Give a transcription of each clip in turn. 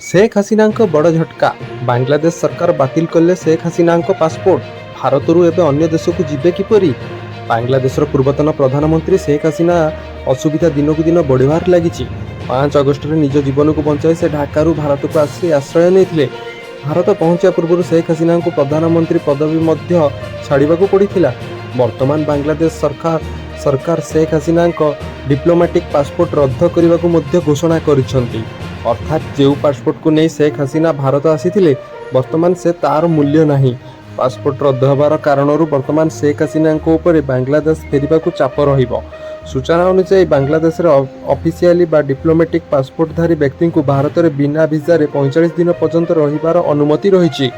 शेख हसीना बड़ झटका। बांग्लादेश सरकार बातिल कले शेख हसीना पासपोर्ट। भारतरू एवं अन्य देश को जीवे किपरि। बांग्लादेशर पूर्वतन प्रधानमंत्री शेख हसीना असुविधा दिनकू दिन बढ़िबार लगी। 5 अगस्ट में निज जीवन को बचाई से ढाकारु भारत को आसी आश्रय नहीं। भारत पहुंचा पूर्व शेख हसीना को प्रधानमंत्री पदवी छाड़ा पड़ा। वर्तमान बांग्लादेश सरकार शेख हसीना डिप्लोमेटिक पासपोर्ट रद्द करने को घोषणा करिसेंती। अर्थात जो पासपोर्ट को नहीं शेख हसीना भारत आसी वर्तमान से तार मूल्य नहीं। पासपोर्ट रद्द होबार कारण वर्तमान शेख हसीना ऊपर बांग्लादेश फेरिबा को चाप रहिबो। सूचना अनुसार बांग्लादेश ऑफिशियली बा डिप्लोमेटिक पासपोर्टधारी व्यक्ति को भारत में बिना वीजा 45 दिन पर्यंत रहिबार अनुमति रही।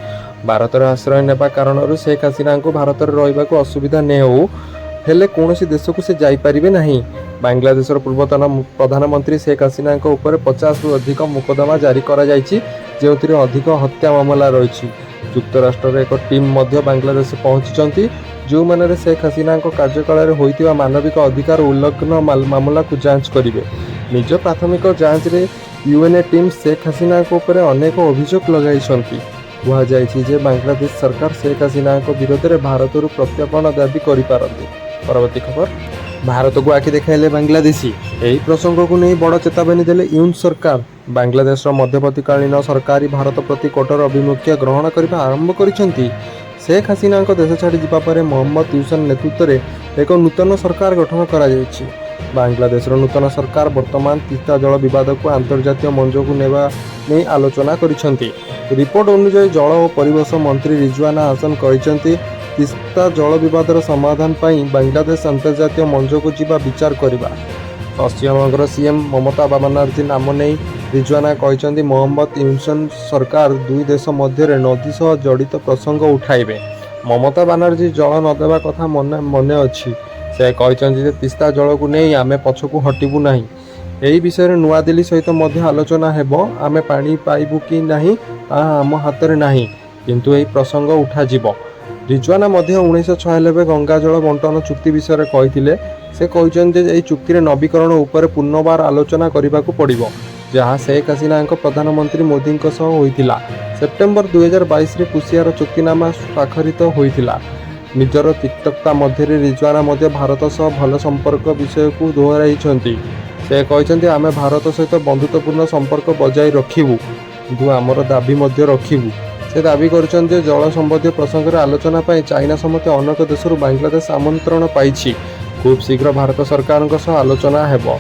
भारत आश्रय नेबा कारण शेख हसीना भारत में रहिबा असुविधा नहीं हो हेले कौन देश को से जाइपारे नहीं। बांग्लादेश पूर्वतन प्रधानमंत्री शेख हसीना ऊपर 50 रु अधिक मुकदमा जारी करा जायछि, जो अधिक हत्या मामला रही। युक्तराष्ट्र एक टीम बांग्लादेश पहुंची जो माने शेख हसीना कार्यकाल होइतिबा मानविक अधिकार उल्लंघन मामला को जांच करेंगे। निज प्राथमिक जांच रे यूएनए टीम शेख हसीना ऊपर अनेक अभियोग लगाई। कहुए बांग्लादेश सरकार शेख हसीना विरोध में भारत प्रत्यार्पण दाबी करिपारନ୍ତି। परवर्ती खबर। भारत को आखि देखाइले बांग्लादेशी। यही प्रसंग को नहीं बड़ चेतावनी देले यून सरकार। बांग्लादेश मध्यवर्तीकालीन सरकारी भारत प्रति कठोर अभिमुख्य ग्रहण करने आरंभ करिसेंती। शेख हसीना देश छाड़ी जावा पर मोहम्मद यूसन नेतृत्व में एक नूतन सरकार गठन करा जायछि। बांग्लादेश नूतन सरकार वर्तमान तीस्ता जल विवाद को अंतर्जातीय मंच को नेबा नहीं आलोचना करिसेंती। रिपोर्ट अनुसार जल और परिवेश मंत्री रिजवाना हसन कहते तीस्ता जल विवादर समाधान पाई बांग्लादेश अंतर्जातीय मंच को जीवा विचार करवा। पश्चिमबंगर सीएम ममता बनर्जी नाम नहीं रिजवाना कहते मोहम्मद यूसन सरकार दुई देश मध्य नदी सह जड़ित प्रसंग उठाइबे। ममता बनर्जी जल नदेवा कथा मन अच्छी। से कहते तीस्ता जल को नहीं आमे पछकू हटिबू नहीं। यही विषय नुआ दिल्ली सहित आलोचना हेबो। आमे पानी पाइबू कि नहीं ताहा आम हाथ में नहीं, किंतु यही प्रसंग उठाजिबो। रिजवाना 1996 गंगा जल बंटन चुक्ति विषय कहते। से कहते चुक्ति नवीकरण उपर पुनर्बार आलोचना करने को पड़ो, जहाँ शेख हसीना प्रधानमंत्री मोदी होइतिला। सेप्टेम्बर 2022 कुशियार चुक्तिनामा स्वाक्षरित होइतिला। निजर तिक्तता मध्य रिजवाना भारत सह भल संपर्क विषय को दोहराइछंती। से कहते आमे भारत सहित बंधुत्वपूर्ण संपर्क बजाय रखिबू, किंतु आमर दाबी रखिबू। से दाबी करछन्ते जल संबंधी प्रसंग आलोचना पाई चाइना समेत अनेक देशरू बांग्लादेश आमंत्रण पाइछि। खूब शीघ्र भारत सरकार आलोचना हेबो।